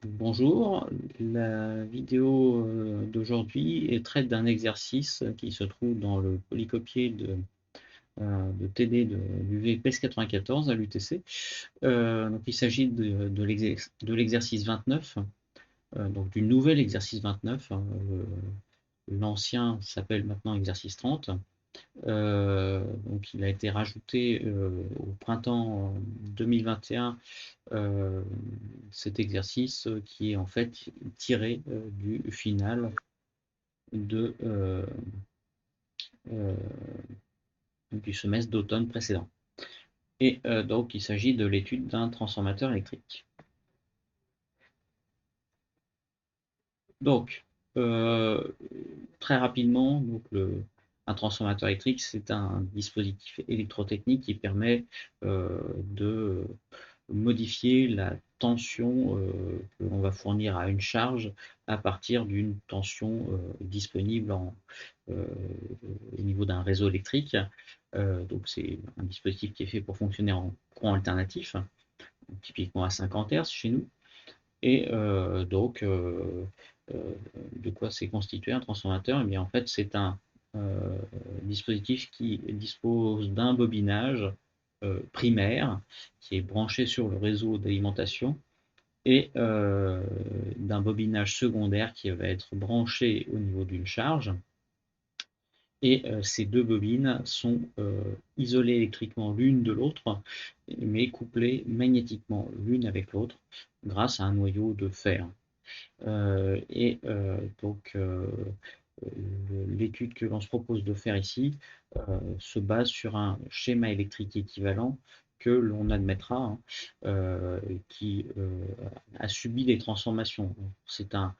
Bonjour, la vidéo d'aujourd'hui traite d'un exercice qui se trouve dans le polycopier de TD du VPS 94 à l'UTC. Donc il s'agit de l'exercice 29, donc du nouvel exercice 29. L'ancien s'appelle maintenant exercice 30. Donc il a été rajouté au printemps 2021, cet exercice qui est en fait tiré du final de, euh, du semestre d'automne précédent. Et donc il s'agit de l'étude d'un transformateur électrique. Donc, euh, très rapidement, un transformateur électrique, c'est un dispositif électrotechnique qui permet de modifier la tension que l'on va fournir à une charge à partir d'une tension disponible euh, au niveau d'un réseau électrique. Donc c'est un dispositif qui est fait pour fonctionner en courant alternatif, typiquement à 50 Hz chez nous. Et de quoi c'est constitué un transformateur? Eh bien, en fait, c'est un dispositif qui dispose d'un bobinage primaire qui est branché sur le réseau d'alimentation et d'un bobinage secondaire qui va être branché au niveau d'une charge. Et ces deux bobines sont isolées électriquement l'une de l'autre, mais couplées magnétiquement l'une avec l'autre grâce à un noyau de fer. L'étude que l'on se propose de faire ici se base sur un schéma électrique équivalent que l'on admettra, qui a subi des transformations. C'est un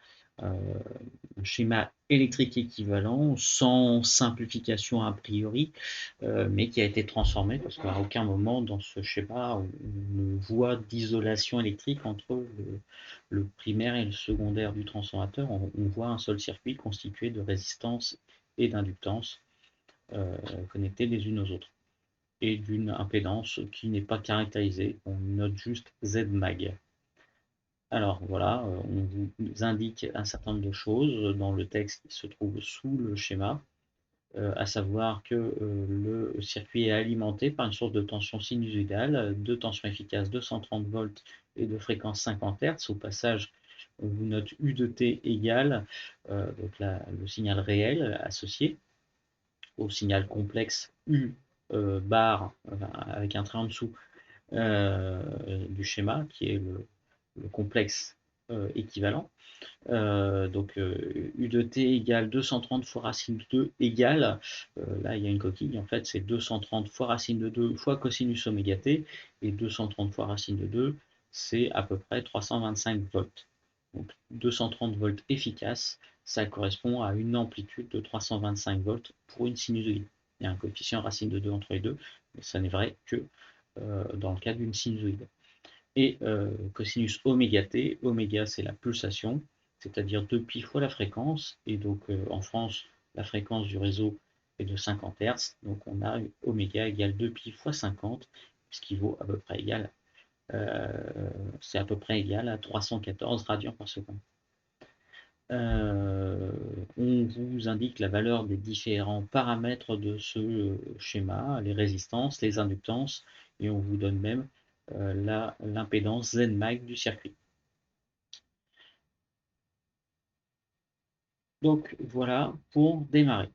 schéma électrique équivalent sans simplification a priori, mais qui a été transformé parce qu'à aucun moment dans ce schéma on ne voit d'isolation électrique entre le primaire et le secondaire du transformateur. On voit un seul circuit constitué de résistance et d'inductance connectées les unes aux autres, et d'une impédance qui n'est pas caractérisée, on note juste Z-mag. Alors voilà, on vous indique un certain nombre de choses dans le texte qui se trouve sous le schéma, à savoir que le circuit est alimenté par une source de tension sinusoïdale, de tension efficace 230 volts et de fréquence 50 Hz. Au passage, on vous note U de T égale le signal réel associé au signal complexe U bar, avec un trait en dessous du schéma, qui est le complexe équivalent. U de t égale 230 fois racine de 2 égale, là il y a une coquille, en fait c'est 230 fois racine de 2 fois cosinus oméga t, et 230 fois racine de 2, c'est à peu près 325 volts. Donc 230 volts efficaces, ça correspond à une amplitude de 325 volts pour une sinusoïde. Il y a un coefficient racine de 2 entre les deux, mais ça n'est vrai que dans le cas d'une sinusoïde. Et cosinus oméga t, oméga c'est la pulsation, c'est-à-dire 2π fois la fréquence, et donc en France, la fréquence du réseau est de 50 Hz, donc on a oméga égale 2π fois 50, ce qui vaut à peu près égal, c'est à peu près égal à 314 radians par seconde. On vous indique la valeur des différents paramètres de ce schéma, les résistances, les inductances, et on vous donne même l'impédance Z-mag du circuit. Donc voilà pour démarrer.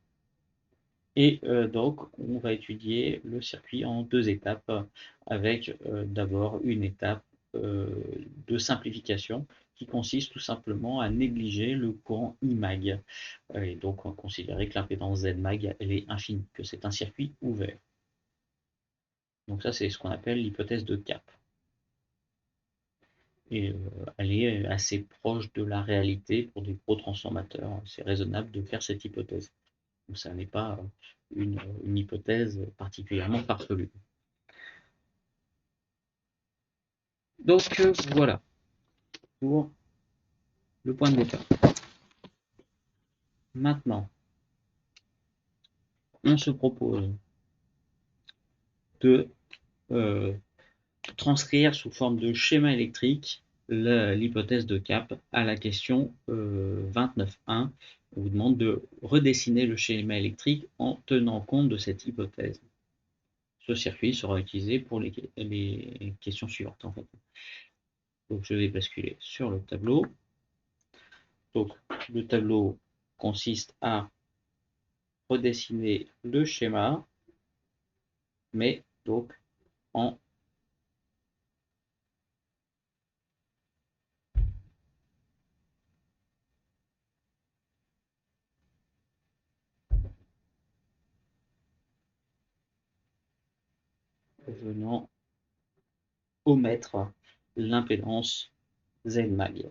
Et donc on va étudier le circuit en deux étapes, avec d'abord une étape de simplification qui consiste tout simplement à négliger le courant IMAG, et donc on considérer que l'impédance Z-mag elle est infinie, que c'est un circuit ouvert. Donc ça c'est ce qu'on appelle l'hypothèse de Cap. Et elle est assez proche de la réalité pour des gros transformateurs. C'est raisonnable de faire cette hypothèse. Donc ça n'est pas une hypothèse particulièrement farfelue. Donc voilà pour le point de départ. Maintenant, on se propose de transcrire sous forme de schéma électrique l'hypothèse de cap à la question 29.1. On vous demande de redessiner le schéma électrique en tenant compte de cette hypothèse. Ce circuit sera utilisé pour les questions suivantes en fait. Donc je vais basculer sur le tableau. Donc le tableau consiste à redessiner le schéma, mais donc en venant omettre l'impédance Z-mag.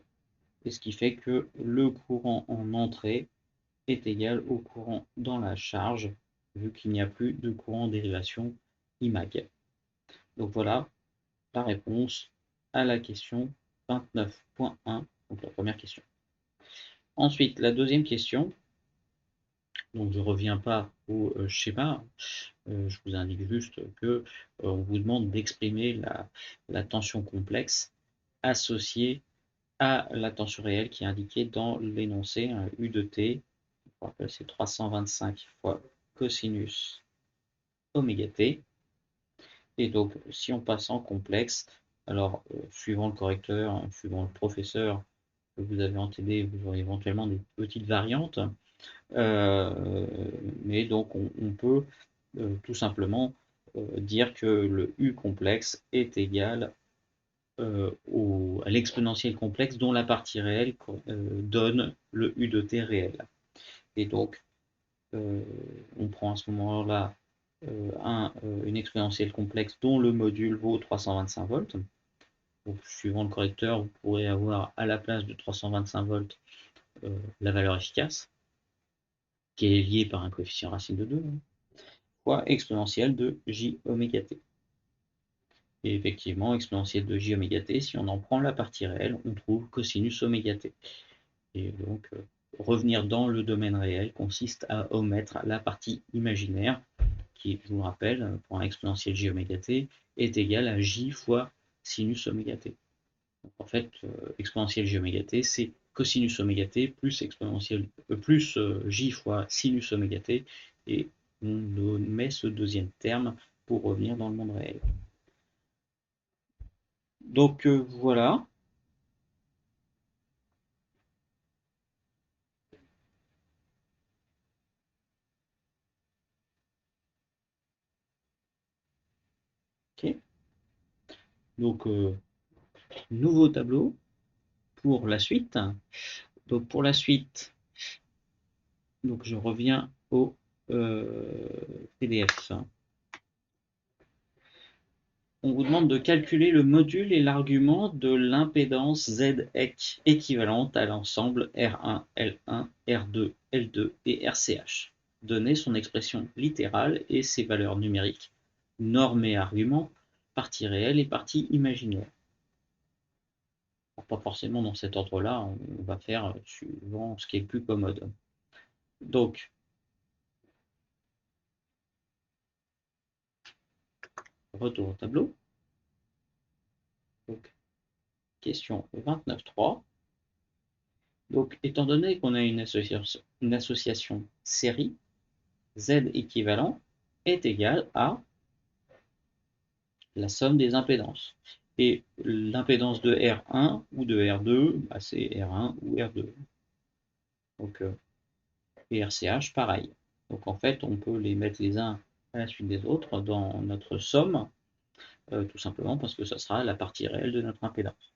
Et ce qui fait que le courant en entrée est égal au courant dans la charge, vu qu'il n'y a plus de courant en dérivation IMAG. Donc voilà la réponse à la question 29.1, donc la première question. Ensuite, la deuxième question, donc je ne reviens pas au schéma, je vous indique juste que on vous demande d'exprimer la tension complexe associée à la tension réelle qui est indiquée dans l'énoncé, U de T, je rappelle c'est 325 fois cosinus oméga T. Et donc, si on passe en complexe, alors suivant le correcteur, suivant le professeur que vous avez en TD, vous aurez éventuellement des petites variantes. Mais donc, on peut tout simplement dire que le U complexe est égal à l'exponentielle complexe dont la partie réelle donne le U de t réel. Et donc, on prend à ce moment-là une exponentielle complexe dont le module vaut 325 volts. Donc, suivant le correcteur, vous pourrez avoir à la place de 325 volts la valeur efficace, qui est liée par un coefficient racine de 2, fois exponentielle de j oméga t. Et effectivement, exponentielle de j oméga t, si on en prend la partie réelle, on trouve cosinus oméga t. Et donc, revenir dans le domaine réel consiste à omettre la partie imaginaire, qui, je vous le rappelle, pour un exponentiel j oméga t, est égal à j fois sinus oméga t. Donc, en fait, exponentielle j oméga t, c'est cosinus oméga t plus, plus j fois sinus oméga t, et on met ce deuxième terme pour revenir dans le monde réel. Donc voilà. Okay. Donc nouveau tableau pour la suite. Donc pour la suite, donc je reviens au PDF. On vous demande de calculer le module et l'argument de l'impédance Z équivalente à l'ensemble R1, L1, R2, L2 et RCH. Donner son expression littérale et ses valeurs numériques, normes et arguments, partie réelle et partie imaginaire. Alors, pas forcément dans cet ordre-là, on va faire suivant ce qui est le plus commode. Donc, retour au tableau. Donc, question 29.3. Donc, étant donné qu'on a une association série, Z équivalent est égal à la somme des impédances. Et l'impédance de R1 ou de R2, bah, c'est R1 ou R2. Donc, et RCH, pareil. Donc, en fait, on peut les mettre les uns à la suite des autres dans notre somme, tout simplement parce que ça sera la partie réelle de notre impédance,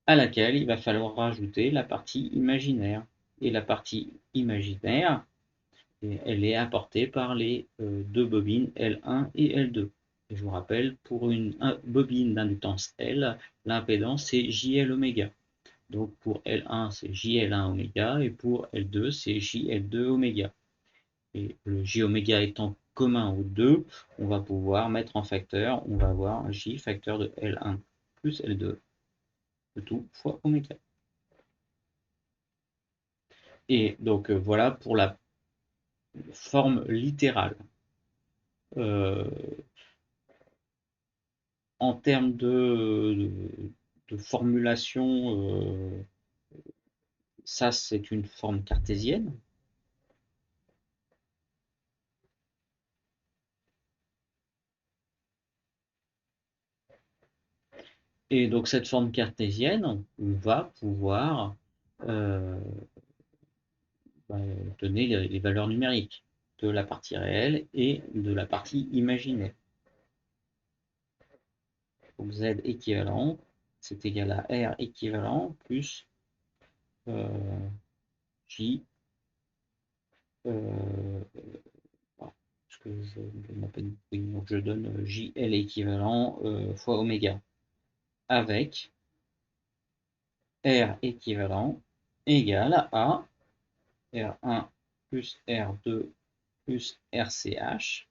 à laquelle il va falloir rajouter la partie imaginaire. Et la partie imaginaire, elle est apportée par les deux bobines L1 et L2. Et je vous rappelle, pour une bobine d'inductance L, l'impédance c'est JL oméga. Donc pour L1 c'est JL1 oméga et pour L2 c'est JL2 oméga. Et le J oméga étant commun aux deux, on va pouvoir mettre en facteur, on va avoir J facteur de L1 plus L2, le tout fois oméga. Et donc voilà pour la forme littérale. En termes de formulation, ça c'est une forme cartésienne. Et donc cette forme cartésienne, on va pouvoir euh, bah, donner les valeurs numériques de la partie réelle et de la partie imaginaire. Donc Z équivalent, c'est égal à R équivalent plus J, parce que je m'appelle, oui, donc je donne JL équivalent fois oméga avec R équivalent égale à R1 plus R2 plus RCH,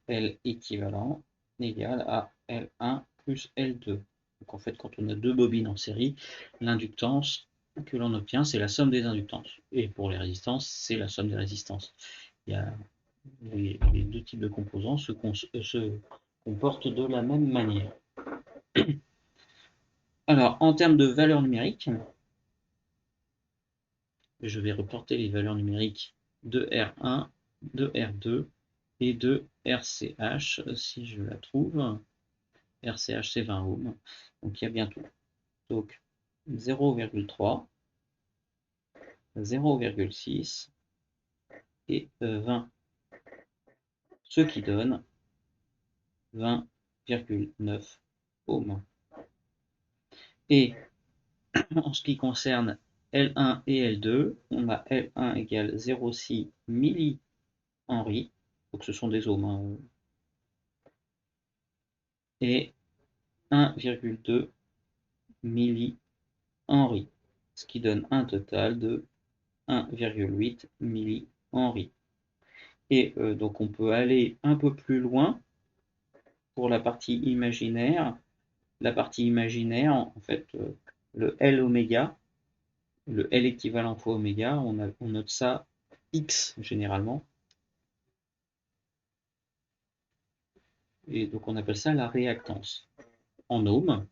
L équivalent égale à L1 plus L2. Donc en fait, quand on a deux bobines en série, l'inductance que l'on obtient, c'est la somme des inductances. Et pour les résistances, c'est la somme des résistances. Il y a les deux types de composants se comportent de la même manière. Alors, en termes de valeurs numériques, je vais reporter les valeurs numériques de R1, de R2 et de RCH, si je la trouve. RCH, c'est 20 ohms. Donc, il y a bien tout. Donc, 0,3, 0,6 et 20. Ce qui donne 20,9 ohms. Et en ce qui concerne L1 et L2, on a L1 égale 0,6 millihenry, donc ce sont des ohms, hein, et 1,2 millihenry, ce qui donne un total de 1,8 millihenry. Et donc on peut aller un peu plus loin pour la partie imaginaire. La partie imaginaire, en fait, le L oméga, le L équivalent fois oméga, on note ça X généralement. Et donc on appelle ça la réactance en ohms.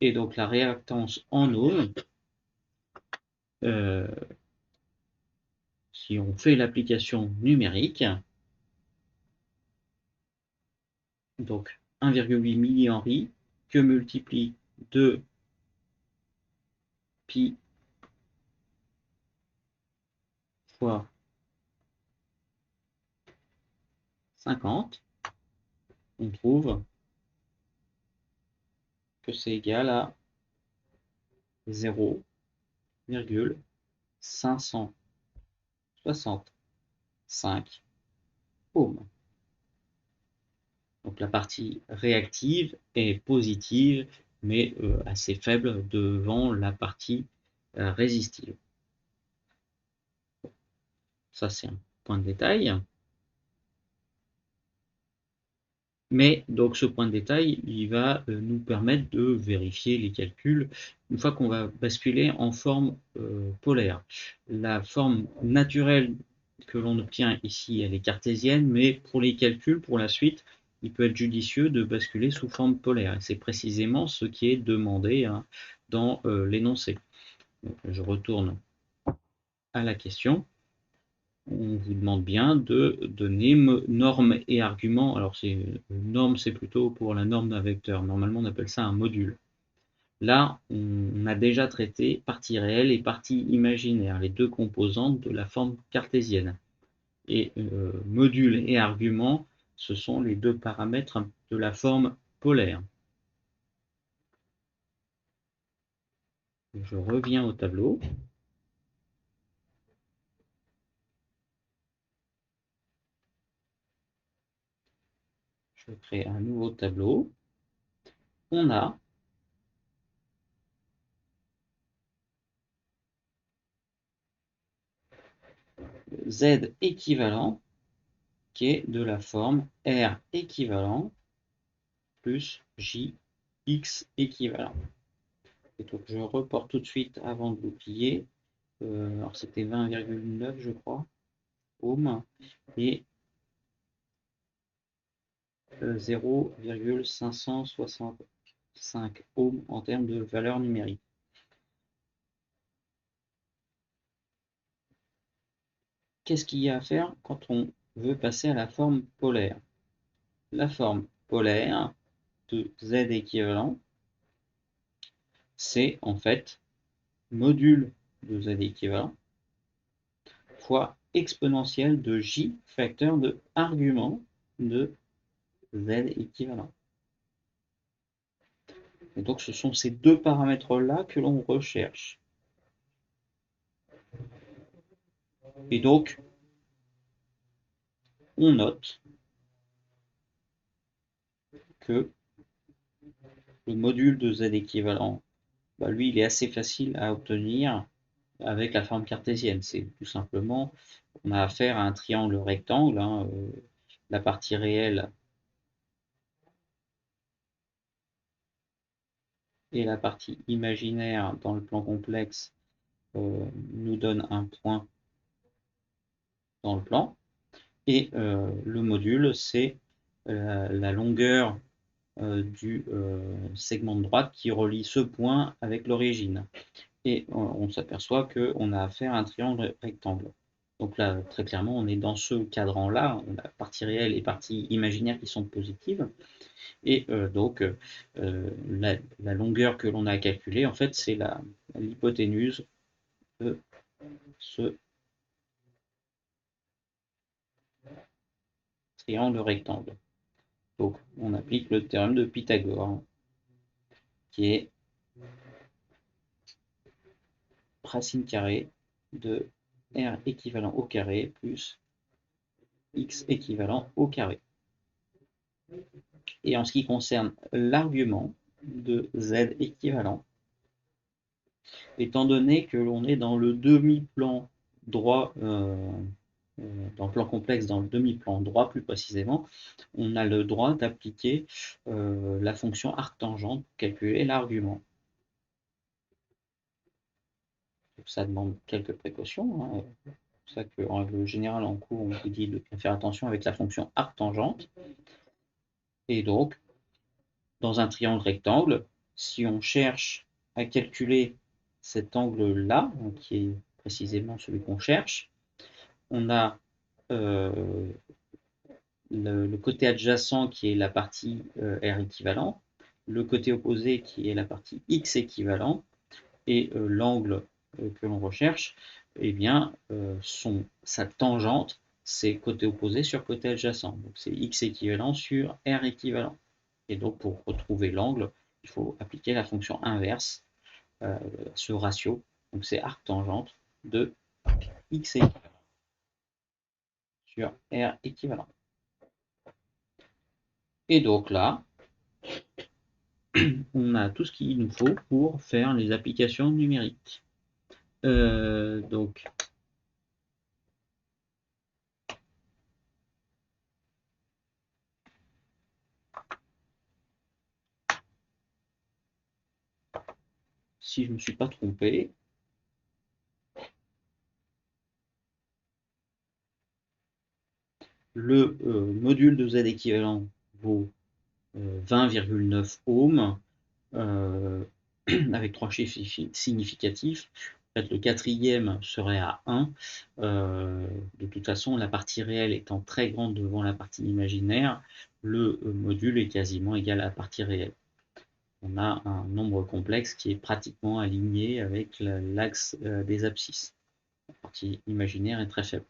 Et donc la réactance en ohms, euh, si on fait l'application numérique, donc 1,8 millihenry que multiplie 2 pi fois 50, on trouve que c'est égal à 0,565 ohms. Donc la partie réactive est positive, mais assez faible devant la partie résistive. Ça, c'est un point de détail. Mais donc ce point de détail, il va nous permettre de vérifier les calculs une fois qu'on va basculer en forme polaire. La forme naturelle que l'on obtient ici, elle est cartésienne, mais pour les calculs, pour la suite, il peut être judicieux de basculer sous forme polaire. Et c'est précisément ce qui est demandé, hein, dans l'énoncé. Je retourne à la question. On vous demande bien de donner norme et argument. Alors, norme, c'est plutôt pour la norme d'un vecteur. Normalement, on appelle ça un module. Là, on a déjà traité partie réelle et partie imaginaire, les deux composantes de la forme cartésienne. Et module et argument, ce sont les deux paramètres de la forme polaire. Je reviens au tableau. Je crée un nouveau tableau. On a Z équivalent qui est de la forme R équivalent plus JX équivalent. Et donc je reporte tout de suite avant de l'oublier. Alors c'était 20,9 je crois, ohms, et 0,565 5 ohms en termes de valeur numérique. Qu'est-ce qu'il y a à faire quand on veut passer à la forme polaire? La forme polaire de Z équivalent, c'est en fait module de Z équivalent fois exponentielle de J facteur de argument de Z équivalent. Et donc ce sont ces deux paramètres-là que l'on recherche. Et donc, on note que le module de Z équivalent, lui, il est assez facile à obtenir avec la forme cartésienne. C'est tout simplement, on a affaire à un triangle rectangle, la partie réelle et la partie imaginaire dans le plan complexe nous donne un point dans le plan. Et le module, c'est la longueur du segment de droite qui relie ce point avec l'origine. Et on s'aperçoit qu'on a affaire à un triangle rectangle. Donc là, très clairement, on est dans ce cadran-là, on a partie réelle et partie imaginaire qui sont positives. Et donc, la longueur que l'on a calculée, en fait, c'est l'hypoténuse de ce triangle rectangle. Donc, on applique le théorème de Pythagore, qui est racine carrée de R équivalent au carré plus X équivalent au carré. Et en ce qui concerne l'argument de Z équivalent, étant donné que l'on est dans le demi-plan droit, dans le plan complexe, dans le demi-plan droit plus précisément, on a le droit d'appliquer la fonction arctangente pour calculer l'argument. Ça demande quelques précautions. C'est pour ça qu'en règle générale, en cours, on vous dit de faire attention avec la fonction arctangente. Et donc, dans un triangle rectangle, si on cherche à calculer cet angle-là, qui est précisément celui qu'on cherche, on a le côté adjacent qui est la partie R équivalent, le côté opposé qui est la partie X équivalent, et l'angle que l'on recherche, eh bien, sa tangente, c'est côté opposé sur côté adjacent. Donc c'est X équivalent sur R équivalent. Et donc pour retrouver l'angle, il faut appliquer la fonction inverse, ce ratio. Donc c'est arctangente de X équivalent sur R équivalent. Et donc là, on a tout ce qu'il nous faut pour faire les applications numériques. Donc, si je ne me suis pas trompé, le module de Z équivalent vaut 20,9 ohms avec trois chiffres significatifs. En fait, le quatrième serait à 1. De toute façon, la partie réelle étant très grande devant la partie imaginaire, le module est quasiment égal à la partie réelle. On a un nombre complexe qui est pratiquement aligné avec l'axe des abscisses. La partie imaginaire est très faible.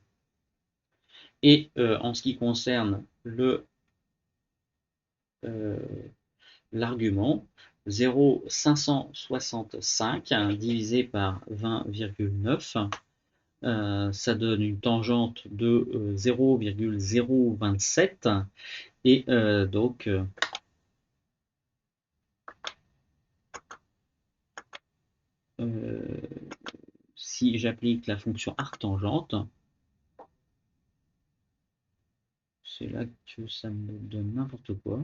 Et en ce qui concerne l'argument, 0,565 divisé par 20,9, ça donne une tangente de 0,027. Et donc, si j'applique la fonction arctangente, c'est là que ça me donne n'importe quoi.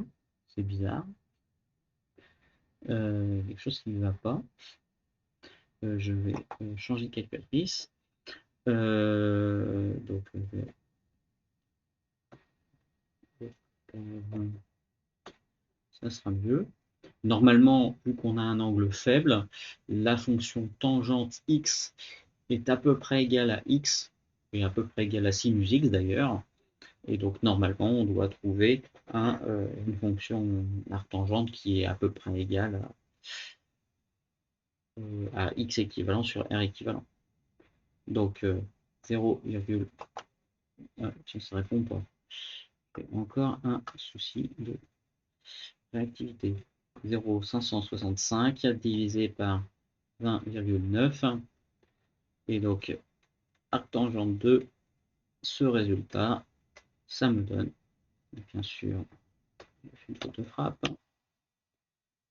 C'est bizarre. Quelque chose qui ne va pas. Je vais changer de calculatrice. Donc, ça sera mieux. Normalement, vu qu'on a un angle faible, la fonction tangente x est à peu près égale à x, et à peu près égale à sinus x d'ailleurs. Et donc normalement, on doit trouver une fonction arctangente qui est à peu près égale à x équivalent sur r équivalent. Donc 0, tiens, ça répond pas. Encore un souci de réactivité. 0,565 divisé par 20,9. Et donc, arctangente de ce résultat, ça me donne, bien sûr, une faute de frappe.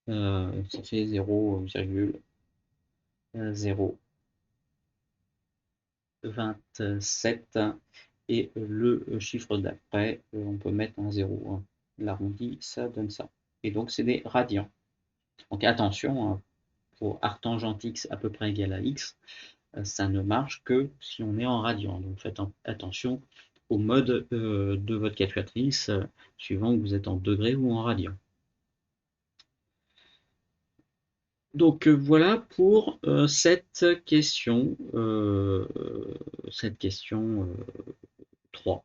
Ça fait 0,027. Et le chiffre d'après, on peut mettre un 0. L'arrondi, ça donne ça. Et donc, c'est des radians. Donc, attention, pour arctangente x à peu près égal à x, ça ne marche que si on est en radian. Donc, faites attention au mode de votre calculatrice, suivant que vous êtes en degrés ou en radian. Donc voilà pour cette question 3.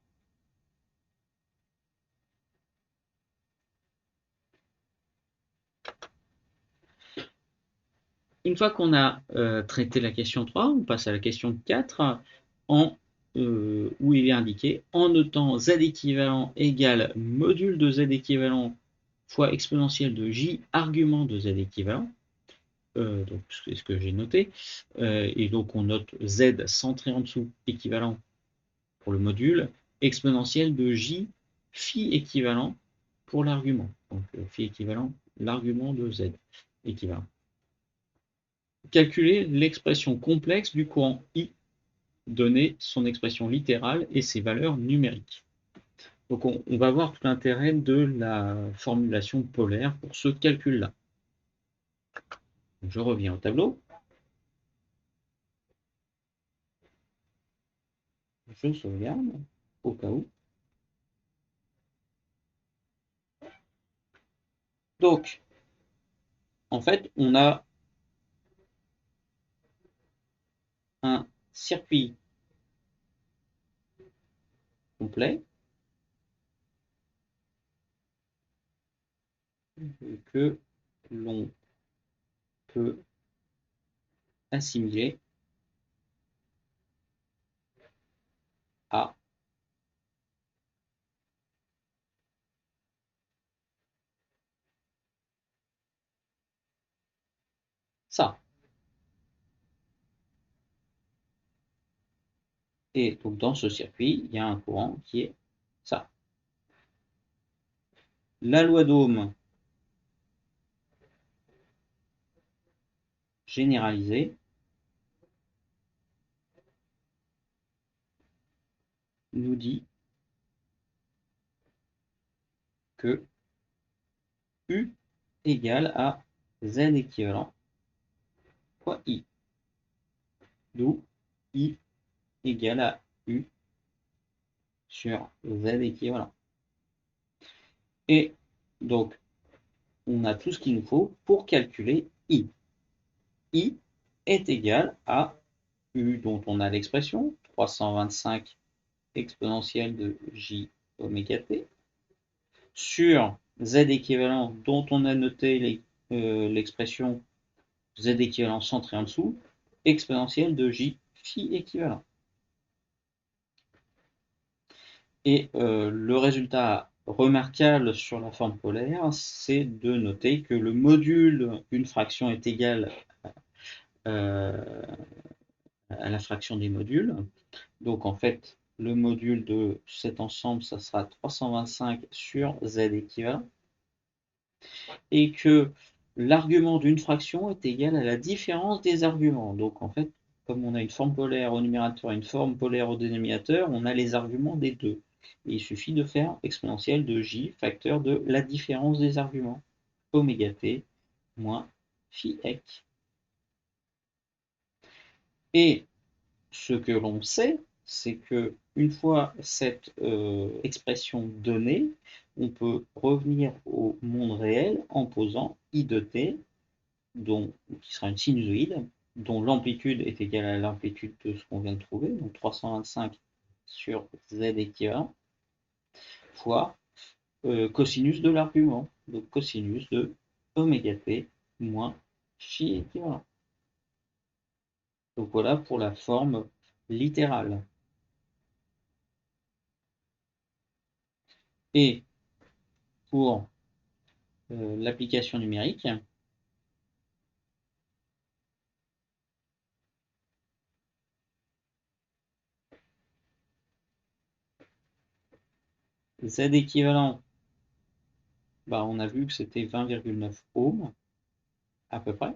Une fois qu'on a traité la question 3, on passe à la question 4, où il est indiqué en notant z équivalent égale module de z équivalent fois exponentielle de j argument de z équivalent. Donc c'est ce que j'ai noté. Et donc on note z centré en dessous équivalent pour le module, exponentielle de j phi équivalent pour l'argument. Donc phi équivalent, l'argument de z équivalent. Calculer l'expression complexe du courant I, donner son expression littérale et ses valeurs numériques. Donc on va voir tout l'intérêt de la formulation polaire pour ce calcul-là. Je reviens au tableau. Je sauvegarde au cas où. Donc, en fait, on a un circuit complet que l'on peut assimiler à ça. Et donc dans ce circuit, il y a un courant qui est ça. La loi d'Ohm généralisée nous dit que U égale à Z équivalent fois I. D'où I égale à U sur Z équivalent. Et donc, on a tout ce qu'il nous faut pour calculer I. I est égal à U dont on a l'expression, 325 exponentielle de J oméga T, sur Z équivalent dont on a noté l'expression Z équivalent centré en dessous, exponentielle de J phi équivalent. Et le résultat remarquable sur la forme polaire, c'est de noter que le module d'une fraction est égal à la fraction des modules. Donc en fait, le module de cet ensemble, ça sera 325 sur Z équivalent. Et que l'argument d'une fraction est égal à la différence des arguments. Donc en fait, comme on a une forme polaire au numérateur et une forme polaire au dénominateur, on a les arguments des deux. Et il suffit de faire exponentielle de j facteur de la différence des arguments, oméga t moins phi ec. Et ce que l'on sait, c'est que une fois cette expression donnée, on peut revenir au monde réel en posant I de t, qui sera une sinusoïde, dont l'amplitude est égale à l'amplitude de ce qu'on vient de trouver, donc 325 sur z équivalent, fois cosinus de l'argument, donc cosinus de oméga t moins phi équivalent. Donc voilà pour la forme littérale. Et pour l'application numérique, Z équivalent, bah, on a vu que c'était 20,9 ohms à peu près,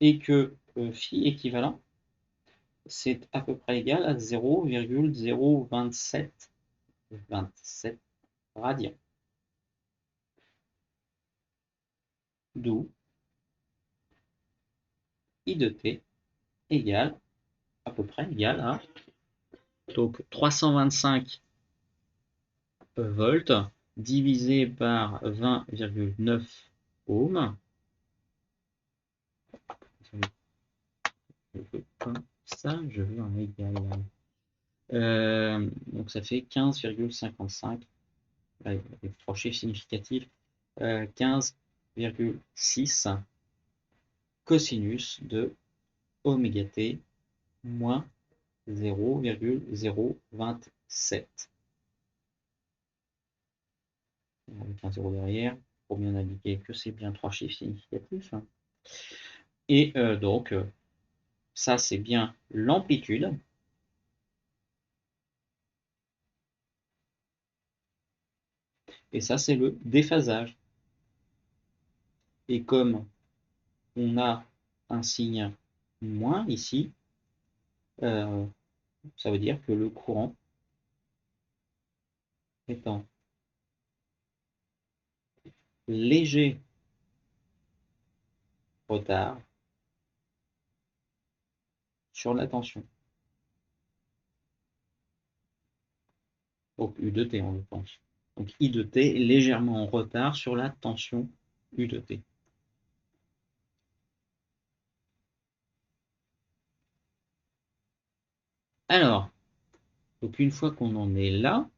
et que phi équivalent, c'est à peu près égal à 0,027 radians. D'où I de t égale à peu près égal à donc 325 volts divisé par 20,9 ohms. Je veux comme ça, je veux un égal. Donc ça fait 15,55. Les trois chiffres significatifs. 15,6 cosinus de oméga t moins 0,027. Avec un 0 derrière, pour bien indiquer que c'est bien trois chiffres significatifs. Et donc, ça c'est bien l'amplitude. Et ça c'est le déphasage. Et comme on a un signe moins ici, ça veut dire que le courant est en léger retard sur la tension. Donc U de T en l'occurrence. Donc I de T est légèrement en retard sur la tension U de T. Alors, donc une fois qu'on en est là,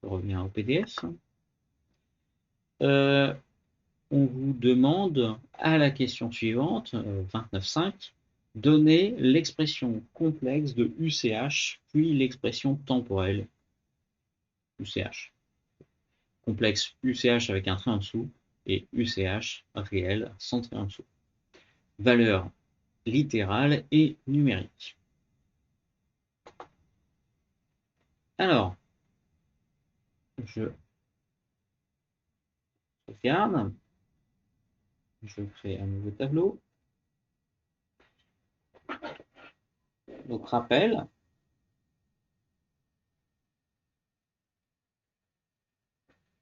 je reviens au PDF, on vous demande à la question suivante, 29.5, donner l'expression complexe de UCH, puis l'expression temporelle UCH. Complexe UCH avec un trait en dessous et UCH réel sans trait en dessous. Valeur littérale et numérique. Alors, je regarde, je crée un nouveau tableau. Donc, rappel.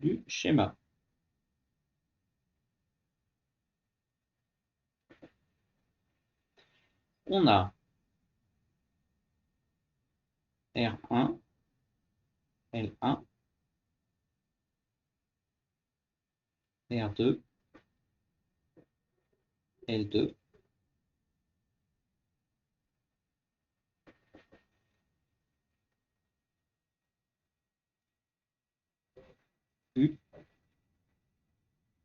Du schéma. On a R1, L1, R2, L2, U,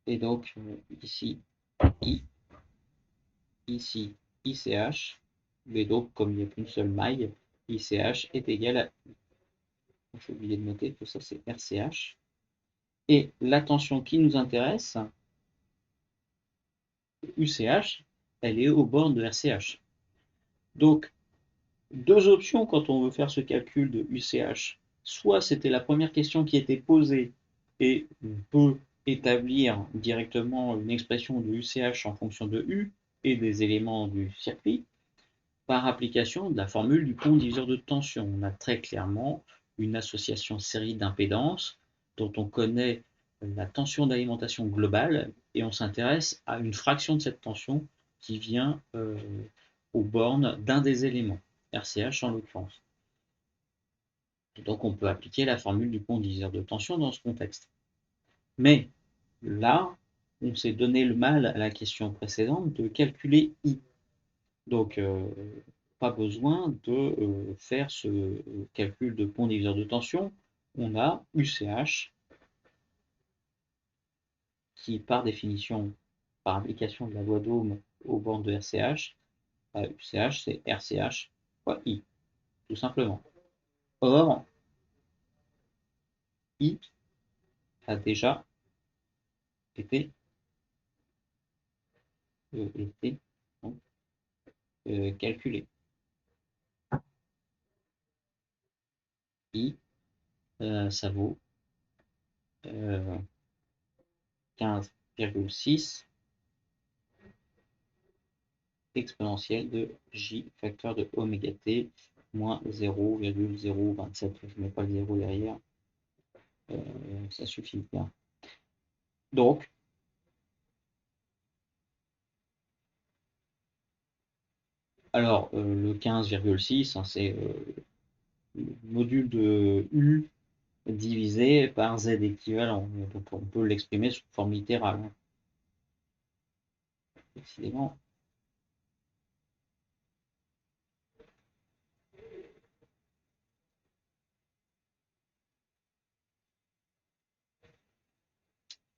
et donc ici I, ici ICH, mais donc comme il n'y a qu'une seule maille, ICH est égal à I. J'ai oublié de noter que ça c'est RCH. Et la tension qui nous intéresse, UCH, elle est au bord de RCH. Donc, deux options quand on veut faire ce calcul de UCH. Soit c'était la première question qui était posée et on peut établir directement une expression de UCH en fonction de U et des éléments du circuit par application de la formule du pont diviseur de tension. On a très clairement une association série d'impédances dont on connaît la tension d'alimentation globale et on s'intéresse à une fraction de cette tension qui vient aux bornes d'un des éléments, RCH en l'occurrence. Donc on peut appliquer la formule du pont diviseur de tension dans ce contexte. Mais là, on s'est donné le mal à la question précédente de calculer I. Donc pas besoin de faire ce calcul de pont diviseur de tension. On a UCH qui, par définition, par application de la loi d'Ohm aux bornes de RCH, UCH c'est RCH fois I, tout simplement. Or, I a déjà été, donc, calculé. I, ça vaut 15,6 exponentielle de J facteur de oméga t moins 0,027. Je ne mets pas le 0 derrière, ça suffit bien. Donc, alors le 15,6, hein, c'est le module de U divisé par Z équivalent. Donc on peut l'exprimer sous forme littérale. Hein. Décidément.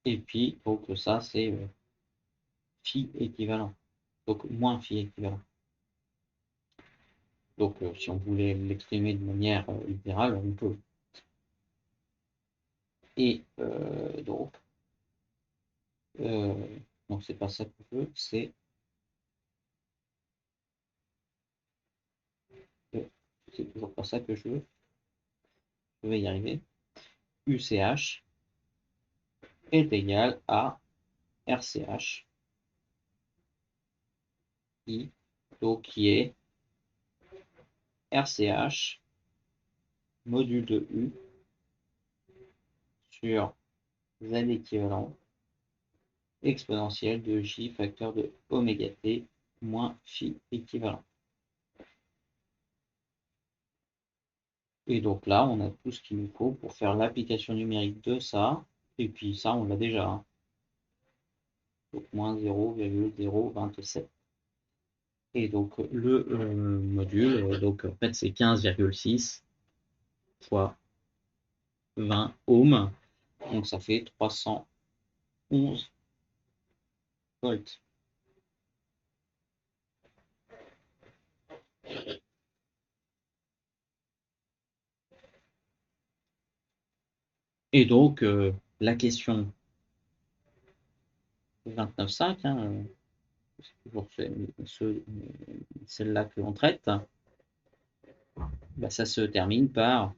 Et puis, donc ça, c'est phi équivalent. Donc moins phi équivalent. Donc si on voulait l'exprimer de manière littérale, on peut. Et donc c'est pas ça que je veux, c'est toujours pas ça que je veux. Je vais y arriver. UCH est égal à RCH I, donc qui est RCH module de U sur Z équivalent exponentielle de J facteur de oméga t moins phi équivalent. Et donc là, on a tout ce qu'il nous faut pour faire l'application numérique de ça. Et puis ça, on l'a déjà. Hein. Donc moins 0,027. Et donc le module, donc en fait c'est 15,6 fois 20 ohms. Donc ça fait 311 volts. Et donc la question 29.5, hein, c'est toujours celle-là que l'on traite, bah, ça se termine par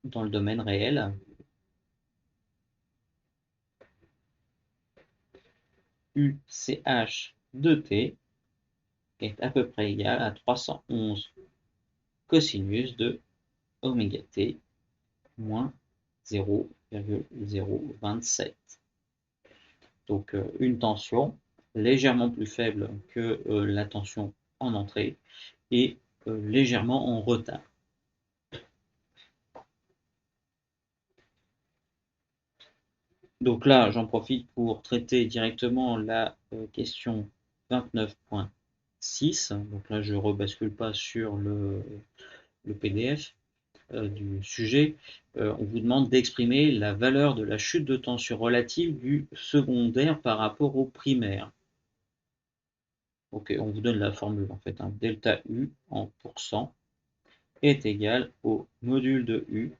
dans le domaine réel, UCH de t est à peu près égal à 311 cosinus de oméga t moins 0,027. Donc une tension légèrement plus faible que la tension en entrée et légèrement en retard. Donc là, j'en profite pour traiter directement la question 29.6. Donc là, je ne rebascule pas sur le PDF du sujet. On vous demande d'exprimer la valeur de la chute de tension relative du secondaire par rapport au primaire. Ok, on vous donne la formule en fait. Hein. Delta U en pourcent est égal au module de U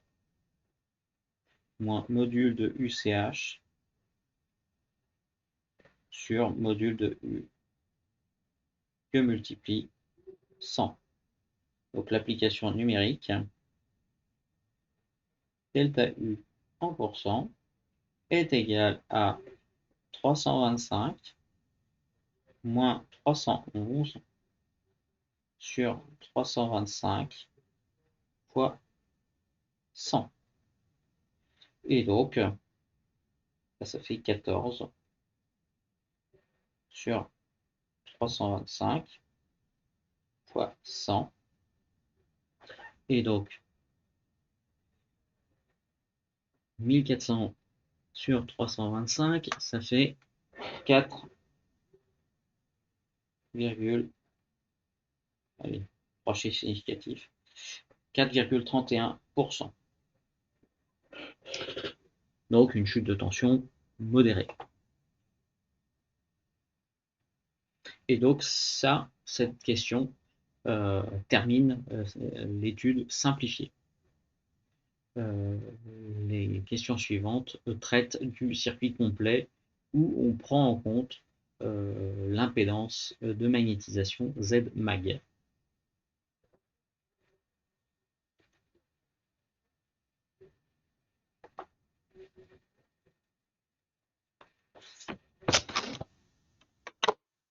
moins module de UCH sur module de U que multiplie 100. Donc l'application numérique, delta U en pourcent est égal à 325 moins 311 sur 325 fois 100. Et donc, ça fait 14 sur 325 fois 100. Et donc, 1400 sur 325, ça fait 4, allez, 3 chiffres significatifs, 4,31%. Donc une chute de tension modérée. Et donc ça, cette question termine l'étude simplifiée. Les questions suivantes traitent du circuit complet où on prend en compte l'impédance de magnétisation Z mag.